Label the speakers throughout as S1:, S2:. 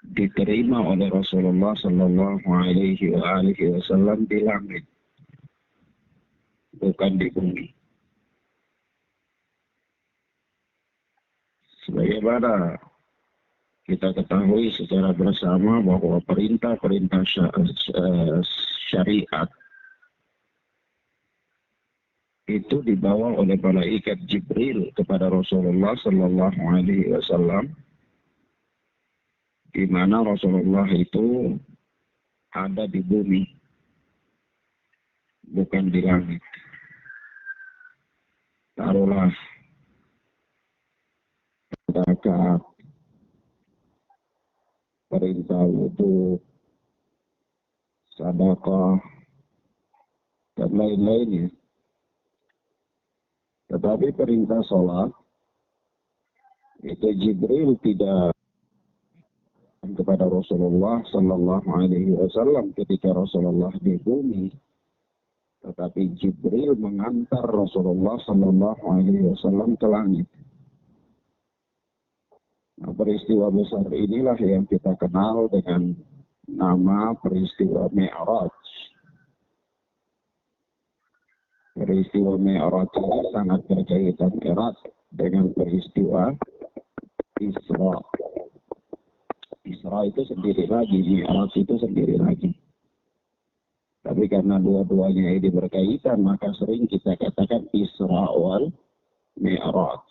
S1: diterima oleh Rasulullah Sallallahu Alaihi Wasallam di langit, bukan di bumi. Sebagaimana kita ketahui secara bersama bahwa perintah-perintah syariat itu dibawa oleh malaikat Jibril kepada Rasulullah Sallallahu Alaihi Wasallam, di mana Rasulullah itu ada di bumi, bukan di langit. Taruhlah zakat, perintah wudhu, sedekah, dan lain-lainnya. Tetapi perintah sholat itu Jibril tidak kepada Rasulullah Sallallahu Alaihi Wasallam ketika Rasulullah di bumi, tetapi Jibril mengantar Rasulullah Sallallahu Alaihi Wasallam ke langit. Nah, peristiwa besar inilah yang kita kenal dengan nama peristiwa Mi'raj. Peristiwa Mi'raj ini sangat berkaitan erat dengan peristiwa Isra. Isra itu sendiri lagi, Mi'raj itu sendiri lagi. Tapi karena dua-duanya ini berkaitan, maka sering kita katakan Isra wal Mi'raj.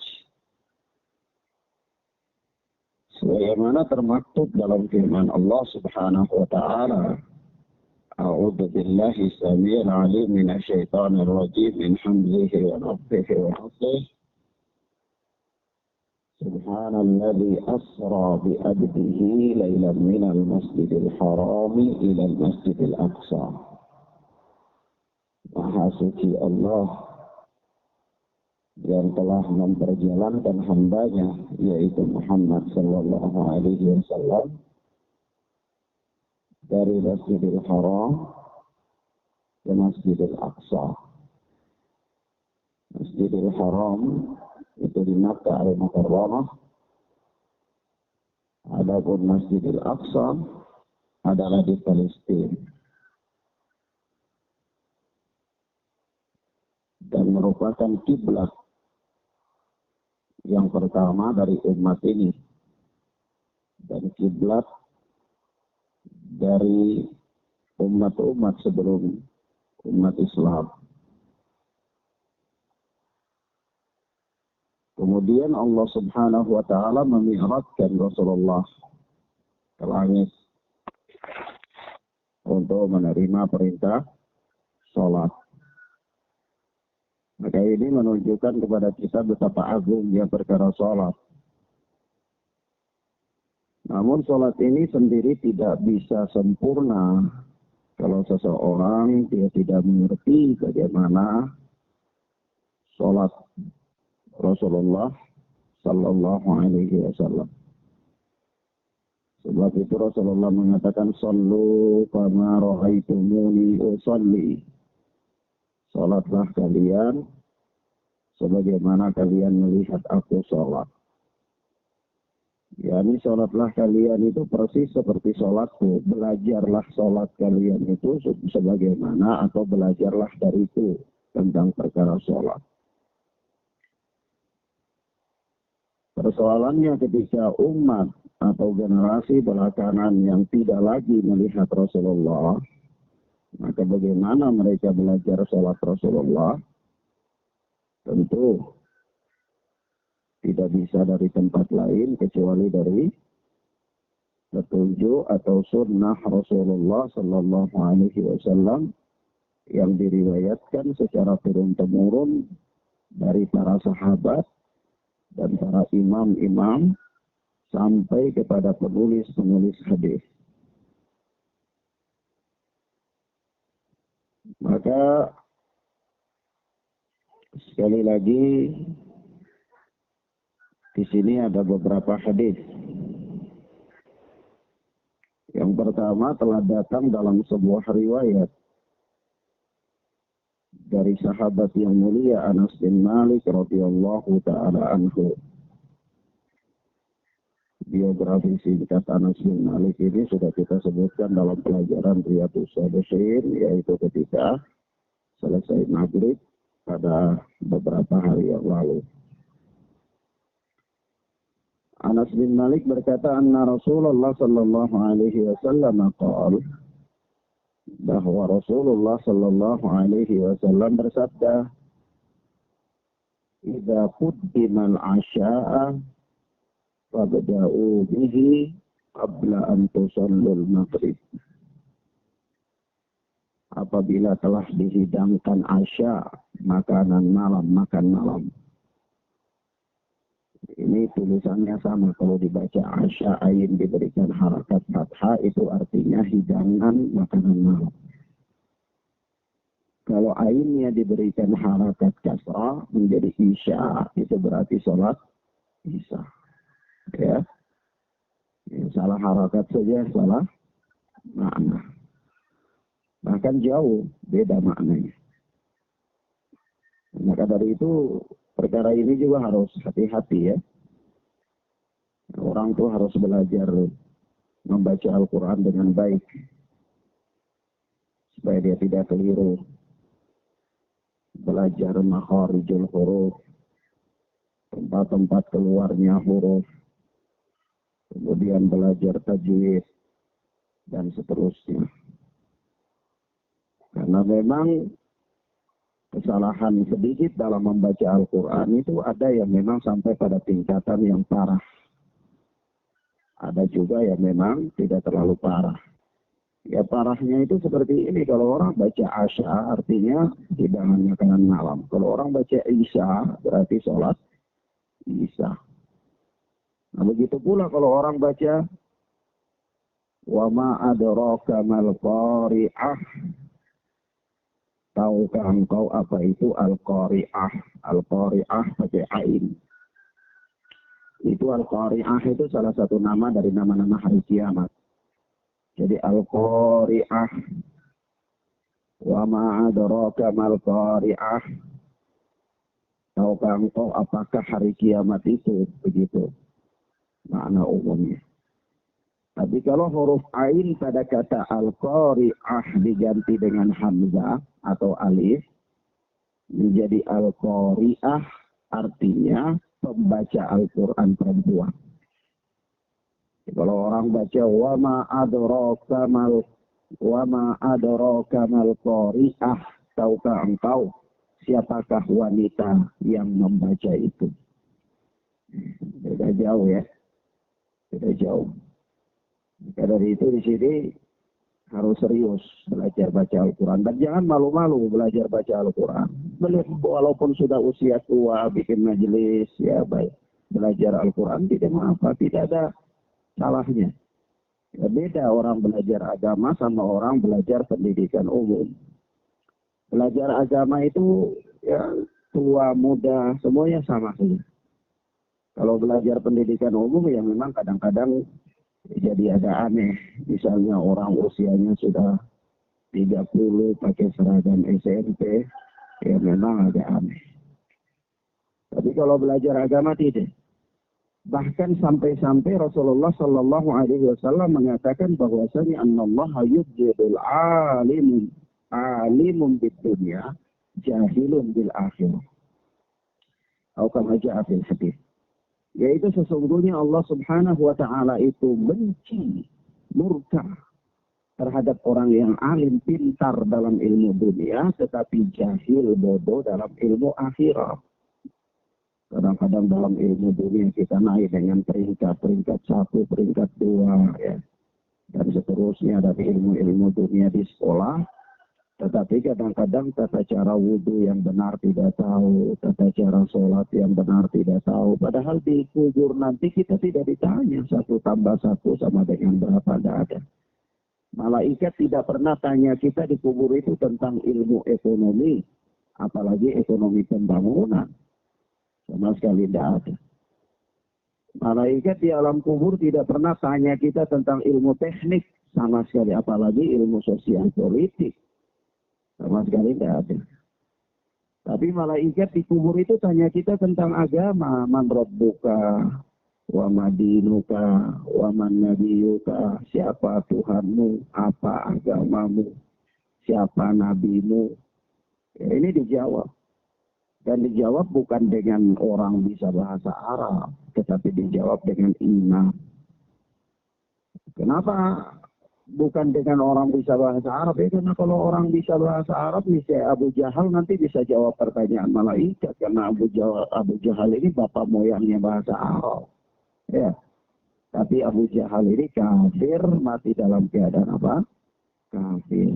S1: Sebagaimana termaktub dalam firman Allah Subhanahu wa taala, A'udzu billahi samil 'alim minasy syaithanir rajim min hamzihi wa nafthihi wa nafthihi. Subhanalladzi asra bi 'abdihi lailan minal masjidil haram ila al masjidil aqsa. Maha suci Allah yang telah memperjalankan hambanya, yaitu Muhammad sallallahu alaihi wasallam, dari Masjidil Haram ke Masjidil Aqsa. Masjidil Haram itu di Makkah al-Mukarramah. Adapun Masjidil Aqsa adalah di Palestina. Dan merupakan kiblat yang pertama dari umat ini. Dan kiblat dari umat-umat sebelum umat Islam. Kemudian Allah Subhanahu wa taala memi'rajkan Rasulullah ke langit untuk menerima perintah salat. Maka ini menunjukkan kepada kita betapa agungnya perkara salat. Namun sholat ini sendiri tidak bisa sempurna kalau seseorang dia tidak mengerti bagaimana sholat Rasulullah Sallallahu Alaihi Wasallam. Sebab itu Rasulullah mengatakan, "Sallu kama ra'aitumuni usalli." Sholatlah kalian sebagaimana kalian melihat aku sholat. Yani sholatlah kalian itu persis seperti sholatku. Belajarlah sholat kalian itu sebagaimana, atau belajarlah dariku tentang perkara sholat. Persoalannya ketika umat atau generasi belakangan yang tidak lagi melihat Rasulullah, maka bagaimana mereka belajar sholat Rasulullah? Tentu tidak bisa dari tempat lain kecuali dari petunjuk atau sunnah Rasulullah Sallallahu Alaihi Wasallam yang diriwayatkan secara turun-temurun dari para sahabat dan para imam-imam sampai kepada penulis-penulis hadis. Maka sekali lagi di sini ada beberapa hadis. Yang pertama telah datang dalam sebuah riwayat dari sahabat yang mulia Anas bin Malik radhiyallahu taala anhu. biografi singkat Anas bin Malik ini sudah kita sebutkan dalam pelajaran Riyadhus Shalihin, yaitu ketika selesai maghrib pada beberapa hari yang lalu. Anas bin Malik berkata, anna Rasulullah sallallahu alaihi wasallam qala, bahwa Rasulullah sallallahu alaihi wasallam bersabda, idza quddimal asya'a fabda'u bihi qabla an tusallul maghrib. Apabila telah dihidangkan asya, makanan malam, makan malam. Ini tulisannya sama, kalau dibaca asya ain diberikan harakat fathah, itu artinya hidangan makanan malam. Kalau ainnya diberikan harakat kasrah menjadi isya, itu berarti sholat isya. Ya. Salah harakat saja salah makna. Bahkan jauh beda maknanya. Maka dari itu perkara ini juga harus hati-hati ya. Orang tuh harus belajar membaca Al-Quran dengan baik. Supaya dia tidak keliru. Belajar makharijul huruf. Tempat-tempat keluarnya huruf. Kemudian belajar tajwid. Dan seterusnya. Karena memang kesalahan sedikit dalam membaca Al-Quran itu ada yang memang sampai pada tingkatan yang parah. Ada juga yang memang tidak terlalu parah. Ya parahnya itu seperti ini. Kalau orang baca asya artinya hidangan makanan malam. Kalau orang baca isya berarti sholat isya. Nah begitu pula kalau orang baca wa ma adraka mal qari'ah. Tahukah engkau apa itu al-qari'ah? Al-qari'ah pakai ain. Itu al-qari'ah itu salah satu nama dari nama-nama hari kiamat. Jadi al-qari'ah. Wa ma adraka mal qari'ah. Tahukah engkau apakah hari kiamat itu? Begitu makna umumnya. Tapi kalau huruf ain pada kata al-qari'ah diganti dengan hamzah atau alif, menjadi al-qari'ah artinya pembaca Al-Quran perempuan. Kalau orang baca wa ma adraka mal qari'ah, tahukah engkau siapakah wanita yang membaca itu? Beda jauh ya. Beda jauh. Maka dari itu di sini harus serius belajar baca Al-Quran. Dan jangan malu-malu belajar baca Al-Quran. Walaupun sudah usia tua, bikin majelis, ya baik. Belajar Al-Quran tidak apa, tidak ada salahnya. Ya, beda orang belajar agama sama orang belajar pendidikan umum. Belajar agama itu ya tua, muda, semuanya sama saja. Kalau belajar pendidikan umum ya memang kadang-kadang jadi ada aneh. Misalnya orang usianya sudah 30 pakai seragam SMP, ya memang agak aneh. Tapi kalau belajar agama tidak. Bahkan sampai-sampai Rasulullah Sallallahu Alaihi Wasallam mengatakan bahwasanya Anallaha yubghidul alimun bid dunya, jahilun bil akhirah. Atau kama ja'a fil hadits. Yaitu sesungguhnya Allah Subhanahu wa Ta'ala itu benci, murka terhadap orang yang alim, pintar dalam ilmu dunia, tetapi jahil, bodoh dalam ilmu akhirat. Kadang-kadang dalam ilmu dunia kita naik dengan peringkat 1, peringkat 2, ya, dan seterusnya dari ilmu-ilmu dunia di sekolah. Tetapi kadang-kadang tata cara wudhu yang benar tidak tahu, tata cara sholat yang benar tidak tahu. Padahal di kubur nanti kita tidak ditanya 1 tambah 1 sama dengan berapa, tidak ada. Malaikat tidak pernah tanya kita di kubur itu tentang ilmu ekonomi, apalagi ekonomi pembangunan. Sama sekali tidak ada. Malaikat di alam kubur tidak pernah tanya kita tentang ilmu teknik, sama sekali, apalagi ilmu sosial politik. Sama sekali tidak ada. Tapi malaikat di kubur itu tanya kita tentang agama. Man rabbuka, wa madinuka, wa man nabiyuka, siapa Tuhanmu, apa agamamu, siapa nabimu. Ya, ini dijawab. Dan dijawab bukan dengan orang bisa bahasa Arab, tetapi dijawab dengan iman. Kenapa bukan dengan orang bisa bahasa Arab? Ya, karena kalau orang bisa bahasa Arab, misalnya Abu Jahal nanti bisa jawab pertanyaan malaikat. Karena Abu Jahal ini bapak moyangnya bahasa Arab. Ya, tapi Abu Jahal ini kafir, mati dalam keadaan apa? Kafir.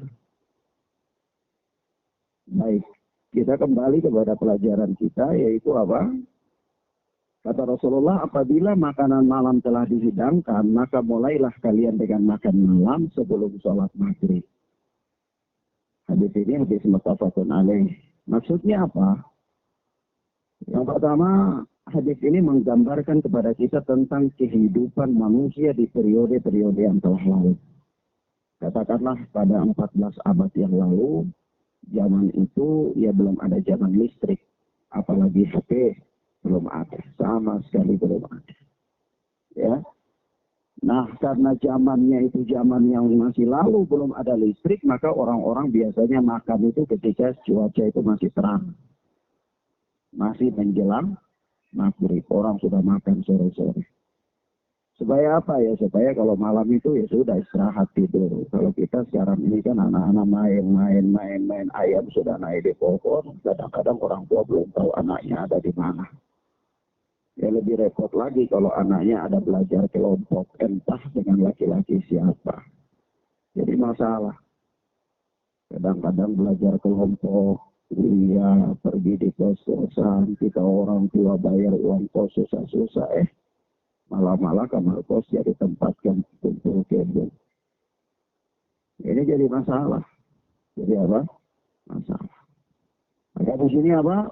S1: Baik, kita kembali kepada pelajaran kita, yaitu apa? Kata Rasulullah, apabila makanan malam telah dihidangkan, maka mulailah kalian dengan makan malam sebelum sholat maghrib. Hadis ini hadis muttafaqun alaih. Maksudnya apa? Yang pertama, hadis ini menggambarkan kepada kita tentang kehidupan manusia di periode-periode yang telah lalu. Katakanlah pada 14 abad yang lalu, zaman itu ya belum ada zaman listrik, apalagi HP. Belum ada, sama sekali belum ada. Ya. Nah, karena zamannya itu zaman yang masih lalu, belum ada listrik, maka orang-orang biasanya makan itu ketika cuaca itu masih terang. Masih menjelang maghrib, orang sudah makan sore-sore. Supaya apa ya? Supaya kalau malam itu ya sudah istirahat tidur. Kalau kita sekarang ini kan anak-anak main ayam sudah naik di pohon. Kadang-kadang orang tua belum tahu anaknya ada di mana. Ya lebih repot lagi kalau anaknya ada belajar kelompok, entah dengan laki-laki siapa. Jadi masalah. Kadang-kadang belajar kelompok, kuliah, pergi di kos-kosan, kita orang tua bayar uang kos susah-susah, malah-malah kamar kos jadi tempatkan kumpul kebun. Ini jadi masalah. Jadi apa? Masalah. Maka di sini apa?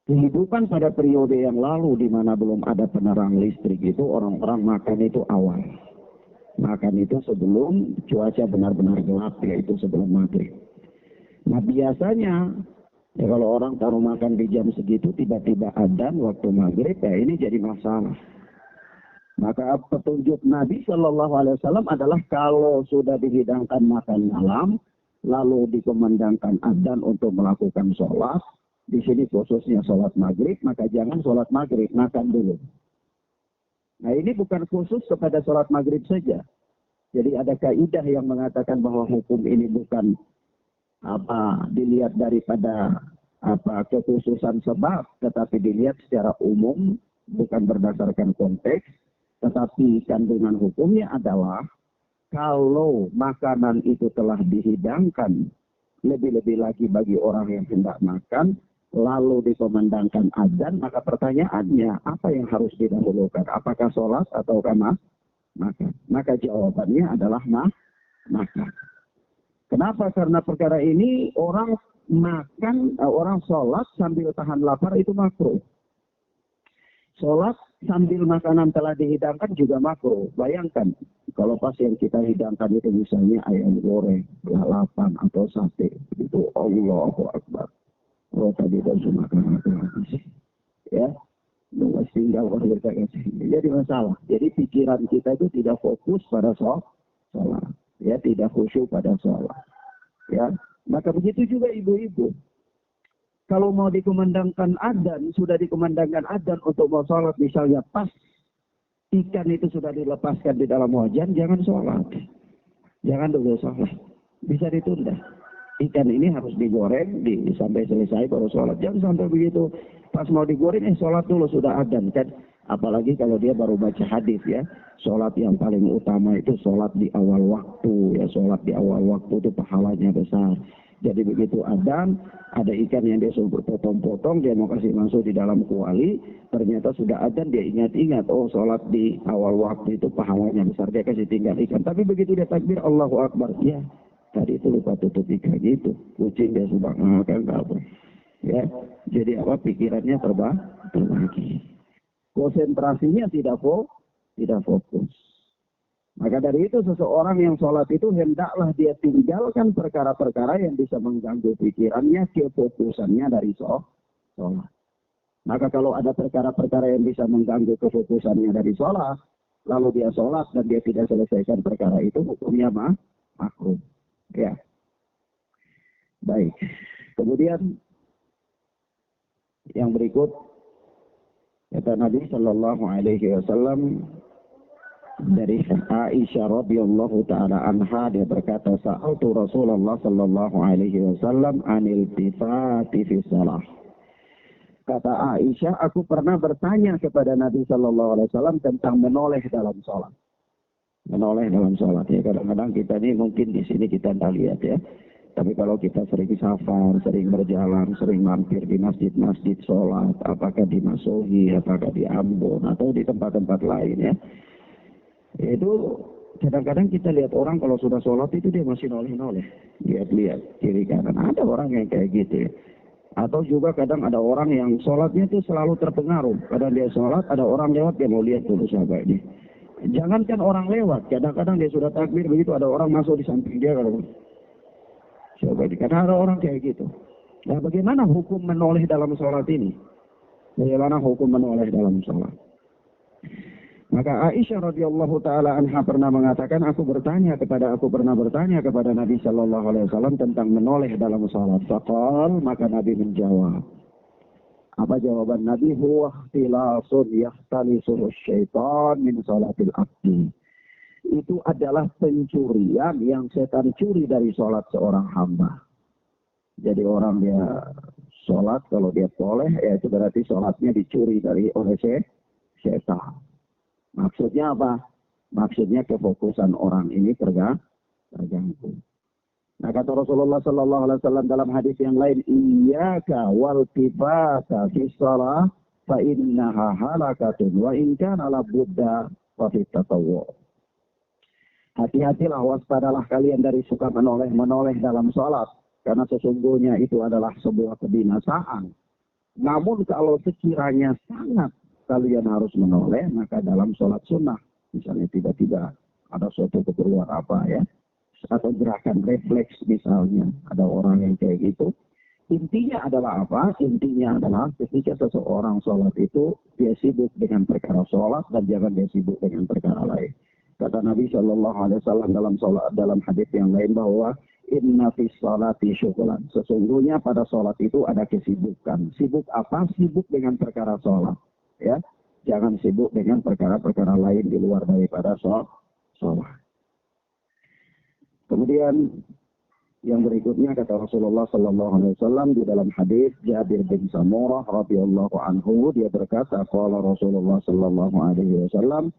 S1: Kehidupan pada periode yang lalu di mana belum ada penerang listrik itu orang-orang makan itu awal. Makan itu sebelum cuaca benar-benar gelap, yaitu sebelum maghrib. Nah biasanya ya kalau orang taruh makan di jam segitu tiba-tiba adzan waktu maghrib, ya ini jadi masalah. Maka petunjuk Nabi Shallallahu Alaihi Wasallam adalah kalau sudah dihidangkan makan malam, lalu dikumandangkan adzan untuk melakukan sholat. Di sini khususnya sholat maghrib, maka jangan sholat maghrib, makan dulu. Nah ini bukan khusus kepada sholat maghrib saja. Jadi ada kaidah yang mengatakan bahwa hukum ini bukan dilihat daripada kekhususan sebab, tetapi dilihat secara umum, bukan berdasarkan konteks, tetapi kandungan hukumnya adalah kalau makanan itu telah dihidangkan, lebih-lebih lagi bagi orang yang hendak makan, lalu dikumandangkan adzan, maka pertanyaannya, apa yang harus didahulukan? Apakah sholat atau makan? Maka jawabannya adalah makan. Kenapa? Karena perkara ini orang makan, orang sholat sambil tahan lapar itu makruh. Sholat sambil makanan telah dihidangkan juga makruh. Bayangkan, kalau pas yang kita hidangkan itu misalnya ayam goreng, lalapan, atau sate, itu Allahu Akbar. Oh tadi dan makan ya, luas tinggal orang jadi masalah. Jadi pikiran kita itu tidak fokus pada sholat, ya tidak khusyuk pada sholat. Ya, maka begitu juga ibu-ibu. Kalau mau dikumandangkan adzan, sudah dikumandangkan adzan untuk mau sholat, misalnya pas ikan itu sudah dilepaskan di dalam wajan, jangan sholat. Jangan dulu sholat. Bisa ditunda. Ikan ini harus digoreng sampai selesai baru sholat. Jangan sampai begitu pas mau digoreng sholat dulu sudah adzan kan. Apalagi kalau dia baru baca hadis ya. Sholat yang paling utama itu sholat di awal waktu ya. Sholat di awal waktu itu pahalanya besar. Jadi begitu adzan, ada ikan yang dia suruh berpotong-potong, dia mau kasih masuk di dalam kuali, ternyata sudah adzan, dia ingat-ingat, oh sholat di awal waktu itu pahalanya besar, dia kasih tinggal ikan. Tapi begitu dia takbir, Allahu Akbar, ya tadi itu lupa tutup ikan gitu, kucing dia sudah makan apa. Ya, jadi apa pikirannya terbagi. Konsentrasinya tidak fokus. Maka dari itu seseorang yang sholat itu hendaklah dia tinggalkan perkara-perkara yang bisa mengganggu pikirannya, kefokusannya dari sholat. Maka kalau ada perkara-perkara yang bisa mengganggu kefokusannya dari sholat, lalu dia sholat dan dia tidak selesaikan perkara itu, hukumnya makruh. Ya, baik. Kemudian yang berikut, kata Nabi Shallallahu Alaihi Wasallam dari Aisyah radhiyallahu taala anha, dia berkata, sa'altu Rasulullah Shallallahu Alaihi Wasallam anil tifati fi shalah. Kata Aisyah, aku pernah bertanya kepada Nabi Shallallahu Alaihi Wasallam tentang menoleh dalam sholat. Menoleh dalam sholat, ya. Kadang-kadang kita ini mungkin di sini kita tidak lihat, ya. Tapi kalau kita sering safar, sering berjalan, sering mampir di masjid-masjid sholat, apakah di Masohi, apakah di Ambon, atau di tempat-tempat lain, ya. Itu kadang-kadang kita lihat orang kalau sudah sholat itu dia masih noleh-noleh. Lihat-lihat kiri kanan. Ada orang yang kayak gitu, ya. Atau juga kadang ada orang yang sholatnya itu selalu terpengaruh. Kadang dia sholat, ada orang lewat, dia mau lihat dulu siapa ini. Jangankan orang lewat, kadang-kadang dia sudah takbir begitu, ada orang masuk di samping dia kalau coba, karena ada orang kayak gitu. Nah, bagaimana hukum menoleh dalam sholat ini? Bagaimana hukum menoleh dalam sholat? Maka Aisyah radhiyallahu taala anha pernah mengatakan, aku pernah bertanya kepada Nabi Shallallahu Alaihi Wasallam tentang menoleh dalam sholat. Faqal, maka Nabi menjawab. Apa jawaban Nabi? Huwa ikhtilasun yahtalisuhu syaitan min sholatil abdi. Itu adalah pencurian yang setan curi dari sholat seorang hamba. Jadi orang dia sholat, kalau dia toleh, ya itu berarti sholatnya dicuri oleh setan. Maksudnya apa? Maksudnya kefokusan orang ini terganggu. Nah, kata Rasulullah Sallallahu Alaihi Wasallam dalam hadis yang lain, iyyaka wal tifata fi shalah fa innaha halakatun wa in kana la budda fa fi tatawwu. Hati-hatilah, waspadalah kalian dari suka menoleh dalam sholat. Karena sesungguhnya itu adalah sebuah kebinasaan. Namun kalau sekiranya sangat kalian harus menoleh, maka dalam sholat sunnah. Misalnya tiba-tiba ada suatu keperluan apa, ya. Atau gerakan refleks misalnya. Ada orang yang kayak gitu. Intinya adalah apa? Intinya adalah ketika seseorang sholat itu, dia sibuk dengan perkara sholat dan jangan dia sibuk dengan perkara lain. Kata Nabi Shallallahu Alaihi Wasallam dalam hadis yang lain bahwa inna fis sholati syughlan. Sesungguhnya pada sholat itu ada kesibukan. Sibuk apa? Sibuk dengan perkara sholat. Ya, jangan sibuk dengan perkara-perkara lain di luar daripada sholat. Kemudian yang berikutnya kata Rasulullah Shallallahu Alaihi Wasallam di dalam hadis Jabir bin Samurah radhiyallahu anhu, dia berkata, qala Rasulullah Shallallahu Alaihi Wasallam,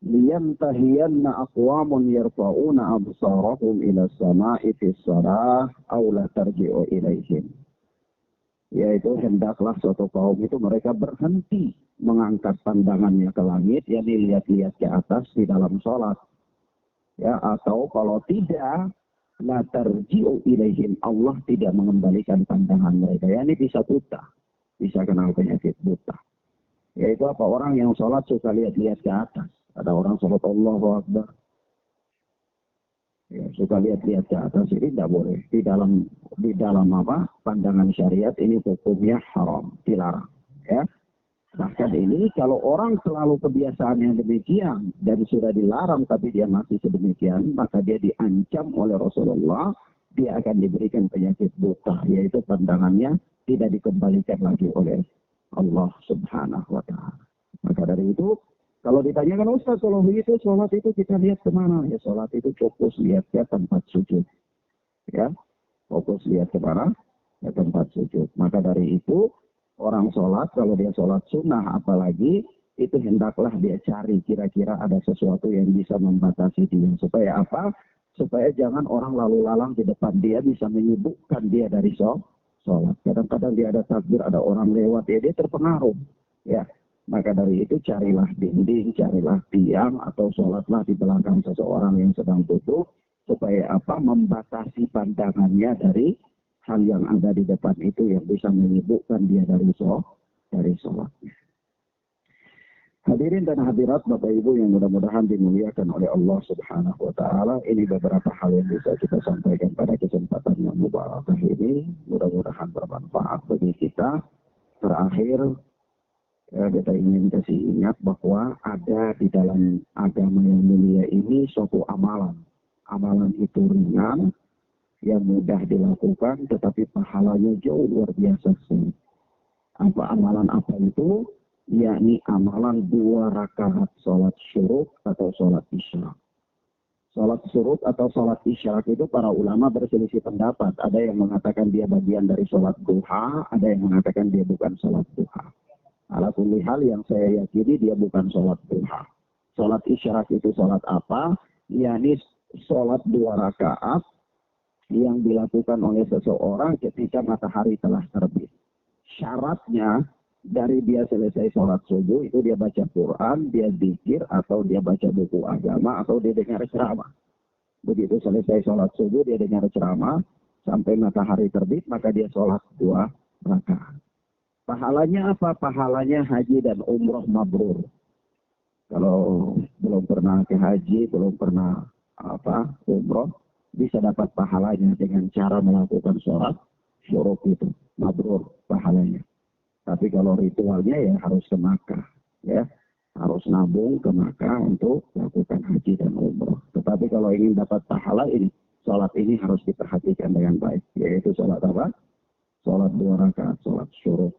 S1: liyantahiyanna aqwamun yarfa'una absarahum ila as-sama'i fi as-salah aw la tarji'u ilaihim. Yaitu hendaklah suatu kaum itu mereka berhenti mengangkat pandangannya ke langit, yakni lihat-lihat ke atas di dalam sholat. Ya, atau kalau tidak, la tarji'u ilaihim, Allah tidak mengembalikan pandangan mereka. Ya, ini bisa buta, bisa kena penyakit buta. Yaitu apa? Orang yang sholat suka lihat-lihat ke atas. Ada orang sholat Allahu Akbar, ya, suka lihat-lihat ke atas, ini tidak boleh. Di dalam apa? Pandangan syariat ini hukumnya haram, dilarang. Ya. Bahkan ini kalau orang selalu kebiasaan yang demikian dan sudah dilarang tapi dia masih sedemikian, maka dia diancam oleh Rasulullah, dia akan diberikan penyakit buta, yaitu pandangannya tidak dikembalikan lagi oleh Allah Subhanahu wa Ta'ala. Maka dari itu, kalau ditanyakan, Ustaz, kalau begitu sholat itu kita lihat kemana? Ya, sholat itu fokus lihat ke tempat sujud. Ya, fokus lihat kemana? Ke tempat sujud. Maka dari itu, orang sholat, kalau dia sholat sunnah apalagi, itu hendaklah dia cari kira-kira ada sesuatu yang bisa membatasi dia. Supaya apa? Supaya jangan orang lalu lalang di depan dia bisa menyibukkan dia dari sholat. Kadang-kadang dia ada takbir, ada orang lewat, ya dia terpengaruh. Ya. Maka dari itu carilah dinding, carilah tiang, atau sholatlah di belakang seseorang yang sedang duduk, supaya apa? Membatasi pandangannya dari hal yang ada di depan itu yang bisa menyibukkan dia dari sholatnya. Hadirin dan hadirat Bapak Ibu yang mudah-mudahan dimuliakan oleh Allah Subhanahu wa Ta'ala, ini beberapa hal yang bisa kita sampaikan pada kesempatan yang mubarakah ini. Mudah-mudahan bermanfaat bagi kita. Terakhir, Kita ingin kasih ingat bahwa ada di dalam agama yang mulia ini suatu amalan. Amalan itu ringan, yang mudah dilakukan, tetapi pahalanya jauh luar biasa. Apa amalan apa itu? Yakni amalan 2 rakaat sholat syuruk atau sholat isya. Sholat syuruk atau sholat isya itu para ulama berselisih pendapat. Ada yang mengatakan dia bagian dari sholat duha, ada yang mengatakan dia bukan sholat duha. Ala kulli hal yang saya yakini dia bukan sholat duha. Sholat isyarat itu sholat apa? Yakni sholat 2 rakaat yang dilakukan oleh seseorang ketika matahari telah terbit. Syaratnya dari dia selesai sholat subuh itu dia baca Quran, dia zikir, atau dia baca buku agama, atau dia dengar ceramah. Begitu selesai sholat subuh dia dengar ceramah, sampai matahari terbit maka dia sholat 2 rakaat. Pahalanya apa? Pahalanya haji dan umroh mabrur. Kalau belum pernah ke haji, belum pernah umroh, bisa dapat pahalanya dengan cara melakukan sholat syuruk itu. Mabrur pahalanya. Tapi kalau ritualnya ya harus ke Makkah. Ya. Harus nabung ke Makkah untuk melakukan haji dan umroh. Tetapi kalau ingin dapat pahala ini, sholat ini harus diperhatikan dengan baik. Yaitu sholat apa? Sholat 2 rakaat, sholat syuruk.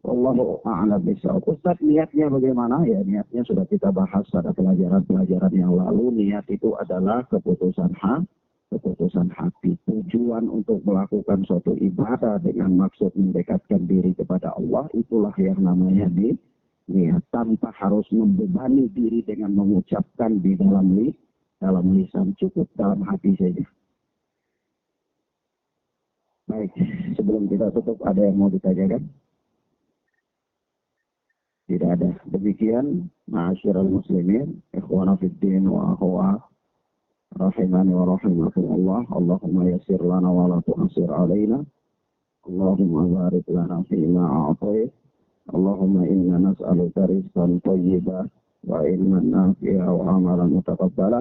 S1: Wallahu a'lam bishawab. Ustaz, niatnya bagaimana? Ya, niatnya sudah kita bahas pada pelajaran-pelajaran yang lalu. Niat itu adalah keputusan hati. Tujuan untuk melakukan suatu ibadah dengan maksud mendekatkan diri kepada Allah, itulah yang namanya niat. Tanpa harus membebani diri dengan mengucapkan di dalam lisan, cukup dalam hati saja. Baik, sebelum kita tutup, ada yang mau ditanyakan? Tidak ada. Demikian, ma'asyiral muslimin, ikhwana fid din wa akhwat rahimani wa rahimakumullah. Allahumma yassir lana wa la tu'sir alaina. Allahumma barik lana fima a'tayt. Allahumma inna nas'aluka rizqan thayyiban wa ilman nafi'a wa amalan mutaqabbala.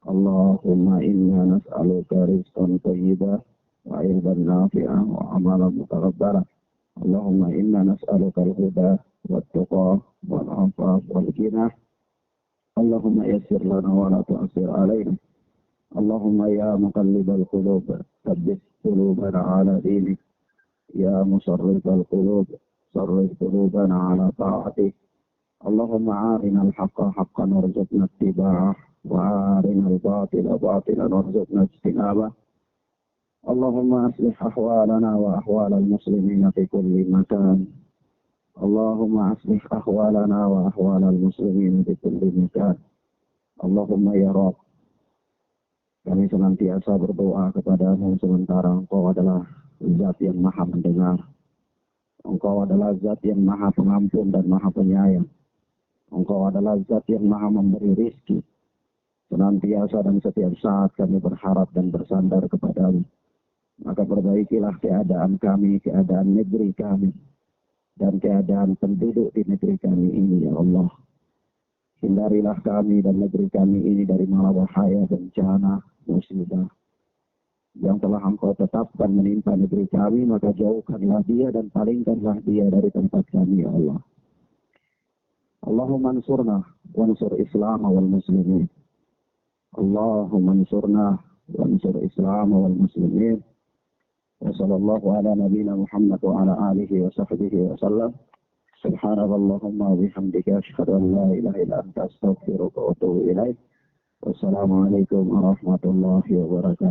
S1: Allahumma inna nas'aluka rizqan thayyiban wa ilman nafi'a wa amalan mutaqabbala. Allahumma inna nas'aluka al-huda والتقى والعفاف والغنى. اللهم يسر لنا ولا تؤثر علينا. اللهم يا مقلب القلوب ثبت قلوبنا على دينك. يا مصرف القلوب صرف قلوبنا على طاعتك. اللهم عارنا الحق حقا وارزقنا اتباعه وعارنا الباطل باطلا وارزقنا اجتنابه. اللهم اصلح احوالنا واحوال المسلمين في كل مكان. Allahumma aslih ahwalana wa ahwalal muslimin di kulli makan. Allahumma ya Rabb, kami senantiasa berdoa kepadamu sementara Engkau adalah Zat yang Maha mendengar. Engkau adalah Zat yang Maha pengampun dan Maha penyayang. Engkau adalah Zat yang Maha memberi rizki. Senantiasa dan setiap saat kami berharap dan bersandar kepadamu. Maka perbaikilah keadaan kami, keadaan negeri kami, dan keadaan penduduk di negeri kami ini, ya Allah. Hindarilah kami dan negeri kami ini dari malapetaka, bencana, musibah yang telah Engkau tetapkan menimpa negeri kami, maka jauhkanlah dia dan palingkanlah dia dari tempat kami, ya Allah. Allahumma ansurna wansur Islam wal muslimin. Allahumma ansurna wansur Islam wal muslimin. وصلى الله على نبينا محمد وعلى آله وصحبه وسلم. سبحانك اللهم وبحمدك أشهد أن لا إله إلا أنت أستغفرك وأتوب إليك. والسلام عليكم ورحمة الله وبركاته.